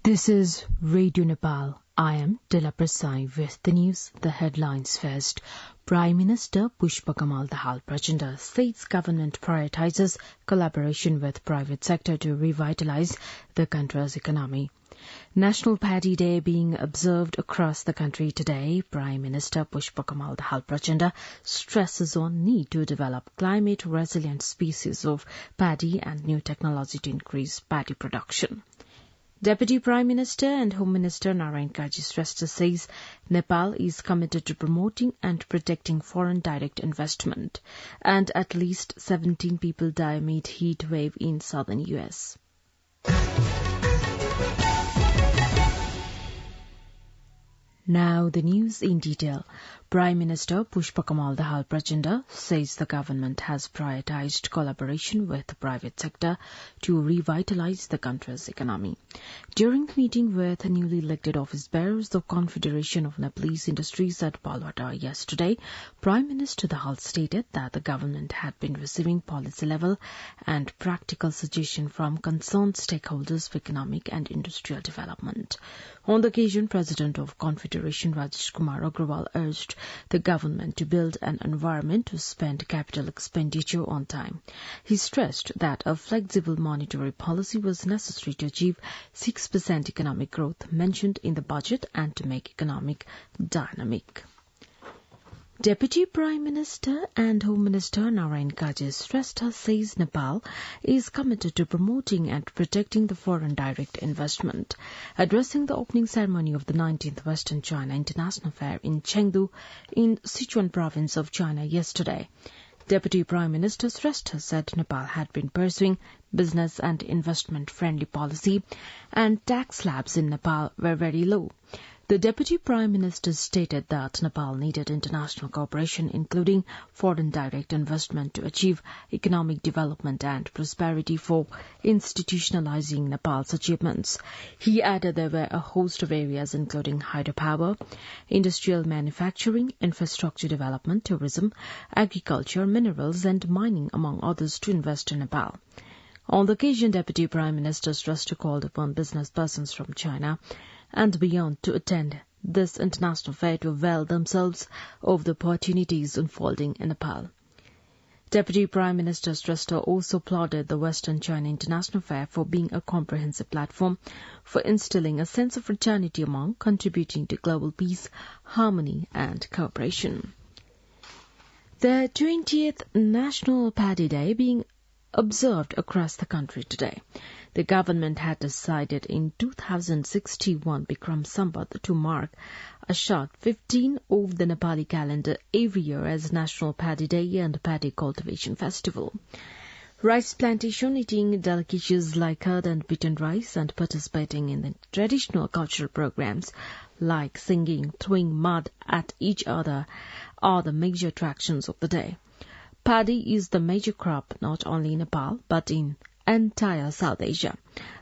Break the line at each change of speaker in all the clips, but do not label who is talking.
This is Radio Nepal. I am Dila Prasai with the news. The headlines first. Prime Minister Pushpakamal Dahal Prachanda says government prioritizes collaboration with private sector to revitalize the country's economy. National Paddy Day being observed across the country today, Prime Minister Pushpakamal Dahal Prachanda stresses on need to develop climate-resilient species of paddy and new technology to increase paddy production. Deputy Prime Minister and Home Minister Narayan Kaji says Nepal is committed to promoting and protecting foreign direct investment, and at least 17 people die amid heat wave in southern U.S. Now the news in detail. Prime Minister Pushpakamal Dahal Prachanda says the government has prioritized collaboration with the private sector to revitalize the country's economy. During the meeting with newly elected office bearers of Confederation of Nepalese Industries at Palwata yesterday, Prime Minister Dahal stated that the government had been receiving policy-level and practical suggestions from concerned stakeholders for economic and industrial development. On the occasion, President of Confederation Rajesh Kumar Agrawal urged the government to build an environment to spend capital expenditure on time. He stressed that a flexible monetary policy was necessary to achieve 6% economic growth mentioned in the budget and to make economic dynamic. Deputy Prime Minister and Home Minister Narayan Kaji says Nepal is committed to promoting and protecting the foreign direct investment. Addressing the opening ceremony of the 19th Western China International Fair in Chengdu in Sichuan province of China yesterday, Deputy Prime Minister Shrestha said Nepal had been pursuing business and investment-friendly policy and tax slabs in Nepal were very low. The Deputy Prime Minister stated that Nepal needed international cooperation, including foreign direct investment, to achieve economic development and prosperity for institutionalizing Nepal's achievements. He added there were a host of areas including hydropower, industrial manufacturing, infrastructure development, tourism, agriculture, minerals and mining, among others, to invest in Nepal. On the occasion, Deputy Prime Minister Shrestha called upon business persons from China and beyond to attend this international fair to avail themselves of the opportunities unfolding in Nepal. Deputy Prime Minister Shrestha also applauded the Western China International Fair for being a comprehensive platform for instilling a sense of fraternity among, contributing to global peace, harmony and cooperation. The 20th National Paddy Day being observed across the country today. The government had decided in 2061 Bikram Sambat to mark a short 15 of the Nepali calendar every year as National Paddy Day and Paddy Cultivation Festival. Rice plantation, eating delicacies like curd and beaten rice and participating in the traditional cultural programs like singing, throwing mud at each other are the major attractions of the day. Paddy is the major crop not only in Nepal but in entire South Asia.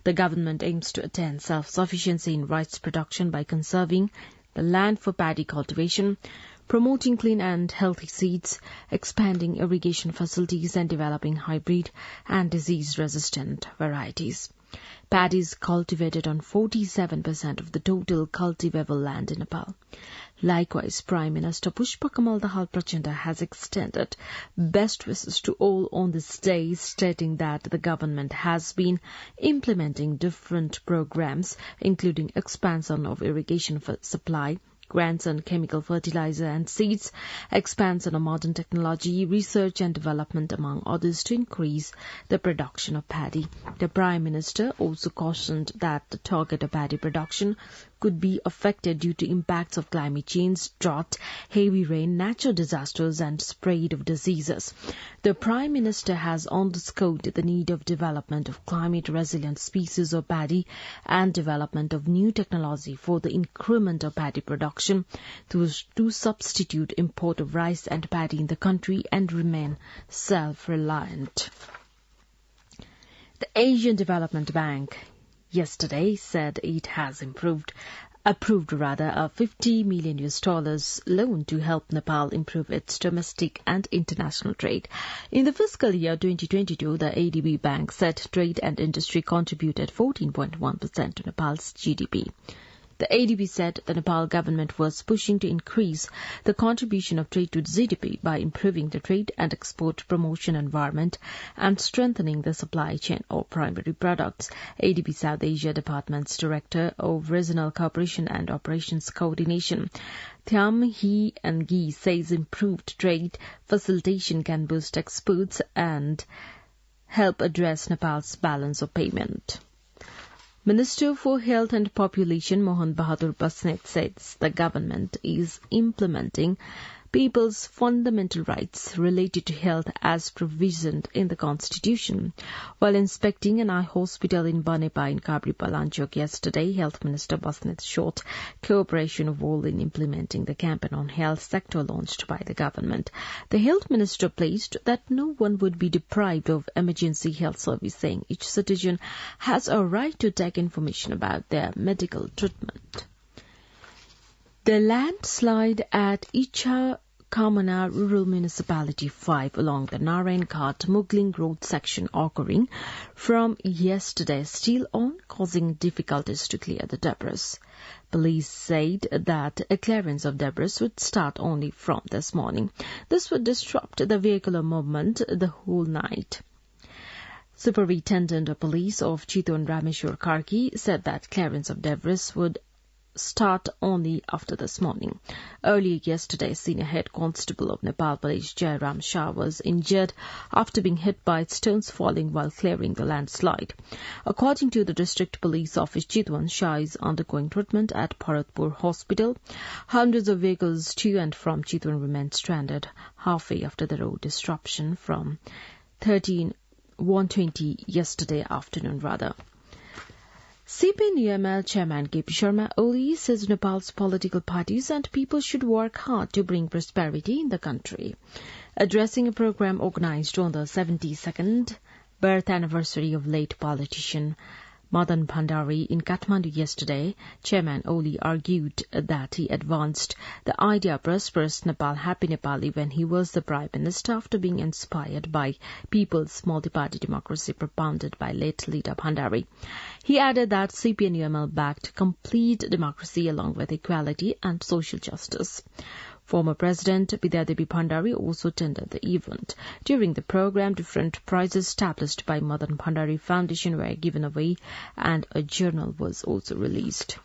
The government aims to attain self-sufficiency in rice production by conserving the land for paddy cultivation, promoting clean and healthy seeds, expanding irrigation facilities and developing hybrid and disease-resistant varieties. Paddy is cultivated on 47% of the total cultivable land in Nepal. Likewise, Prime Minister Pushpakamal Dahal Prachanda has extended best wishes to all on this day, stating that the government has been implementing different programs, including expansion of irrigation supply, grants on chemical fertilizer and seeds, expansion of modern technology, research and development, among others, to increase the production of paddy. The Prime Minister also cautioned that the target of paddy production could be affected due to impacts of climate change, drought, heavy rain, natural disasters and spread of diseases. The Prime Minister has underscored the need of development of climate-resilient species of paddy and development of new technology for the increment of paddy production to substitute import of rice and paddy in the country and remain self-reliant. The Asian Development Bank yesterday said it has improved approved a $50 million loan to help Nepal improve its domestic and international trade. In the fiscal year 2022, the ADB Bank said trade and industry contributed 14.1% to Nepal's GDP. The ADB said the Nepal government was pushing to increase the contribution of trade to GDP by improving the trade and export promotion environment and strengthening the supply chain of primary products. ADB South Asia Department's Director of Regional Cooperation and Operations Coordination, Thiam Hee Nghi, says improved trade facilitation can boost exports and help address Nepal's balance of payment. Minister for Health and Population Mohan Bahadur Basnet says the government is implementing people's fundamental rights related to health as provisioned in the Constitution. While inspecting an eye hospital in Banepa in Kabri Palanchok yesterday, Health Minister Basnet showed cooperation of all in implementing the campaign on health sector launched by the government. The Health Minister pledged that no one would be deprived of emergency health service, saying each citizen has a right to take information about their medical treatment. The landslide at Icha Kamana Rural Municipality 5 along the Narayan Ghat Mugling Road section occurring from yesterday still on, causing difficulties to clear the debris. Police said that a clearance of debris would start only from this morning. This would disrupt the vehicular movement the whole night. Superintendent of Police of Chiton Rameshwar Karki said that clearance of debris would start only after this morning. Earlier yesterday, Senior Head Constable of Nepal Police Jairam Shah was injured after being hit by stones falling while clearing the landslide. According to the District Police Office Chitwan, Shah is undergoing treatment at Bharatpur Hospital. Hundreds of vehicles to and from Chitwan remained stranded halfway after the road disruption from 1:20 yesterday afternoon. CPN-UML Chairman KP Sharma Oli says Nepal's political parties and people should work hard to bring prosperity in the country. Addressing a program organized on the 72nd birth anniversary of late politician Madan Bhandari in Kathmandu yesterday, Chairman Oli argued that he advanced the idea of prosperous Nepal, happy Nepali when he was the Prime Minister after being inspired by people's multi-party democracy propounded by late leader Bhandari. He added that CPN-UML backed complete democracy along with equality and social justice. Former President Bidyadevi Bhandari also attended the event. During the program, different prizes established by Madan Bhandari Foundation were given away and a journal was also released.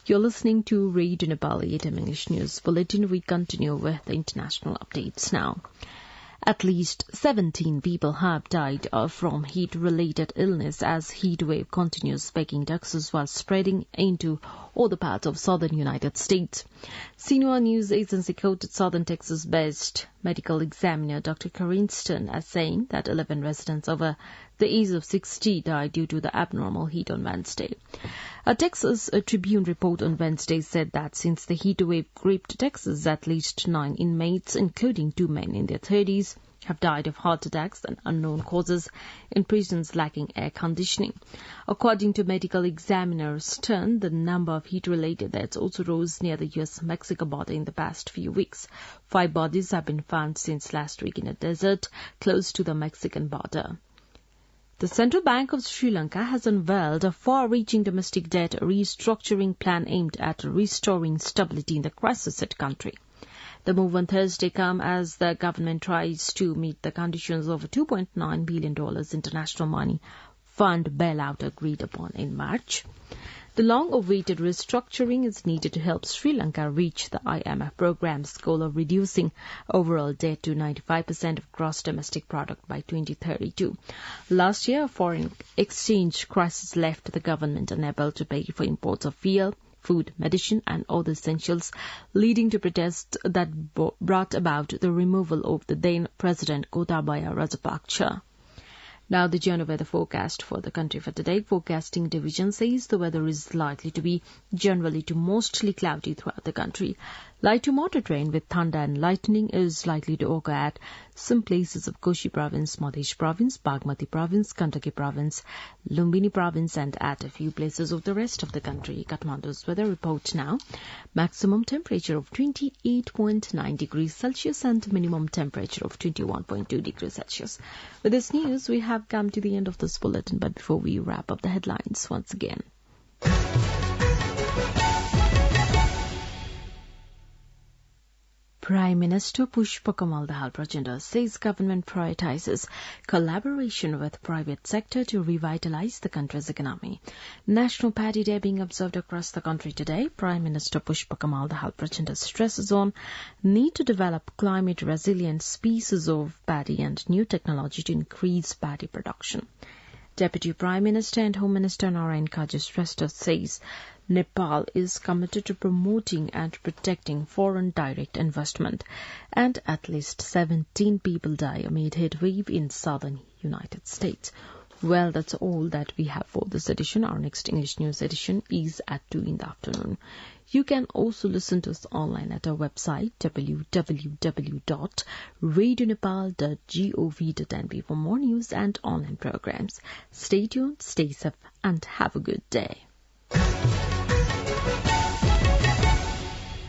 You're listening to Radio Nepal 8am English News Bulletin. We continue with the international updates now. At least 17 people have died from heat-related illness as heat wave continues baking Texas while spreading into other parts of southern United States. Xinhua News Agency quoted Southern Texas-based medical examiner Dr. Carinston as saying that 11 residents over the age of 60 died due to the abnormal heat on Wednesday. A Texas Tribune report on Wednesday said that since the heat wave gripped Texas, at least 9 inmates, including 2 men in their 30s, have died of heart attacks and unknown causes in prisons lacking air conditioning. According to medical examiner Stern, the number of heat-related deaths also rose near the U.S.-Mexico border in the past few weeks. 5 bodies have been found since last week in a desert close to the Mexican border. The Central Bank of Sri Lanka has unveiled a far-reaching domestic debt restructuring plan aimed at restoring stability in the crisis-hit country. The move on Thursday comes as the government tries to meet the conditions of a $2.9 billion international money fund bailout agreed upon in March. The long-awaited restructuring is needed to help Sri Lanka reach the IMF program's goal of reducing overall debt to 95% of gross domestic product by 2032. Last year, a foreign exchange crisis left the government unable to pay for imports of fuel, food, medicine and other essentials, leading to protests that brought about the removal of the then President Gotabaya Rajapaksa. Now the general weather forecast for the country for today. Forecasting division says the weather is likely to be generally to mostly cloudy throughout the country. Light to moderate rain with thunder and lightning is likely to occur at some places of Koshi Province, Madhya Province, Bagmati Province, Gandaki Province, Lumbini Province, and at a few places of the rest of the country. Kathmandu's weather report now. Maximum temperature of 28.9 degrees Celsius and minimum temperature of 21.2 degrees Celsius. With this news, we have come to the end of this bulletin, but before we wrap up the headlines once again. Prime Minister Pushpa Kamal Dahal Prachanda says government prioritizes collaboration with private sector to revitalize the country's economy. National Paddy Day being observed across the country today, Prime Minister Pushpa Kamal Dahal Prachanda stresses on need to develop climate resilient species of paddy and new technology to increase paddy production. Deputy Prime Minister and Home Minister Narayan Kaji Shrestha says Nepal is committed to promoting and protecting foreign direct investment, and at least 17 people die amid heat wave in southern United States. Well, that's all that we have for this edition. Our next English news edition is at 2 in the afternoon. You can also listen to us online at our website www.radionepal.gov.np for more news and online programs. Stay tuned, stay safe, and have a good day.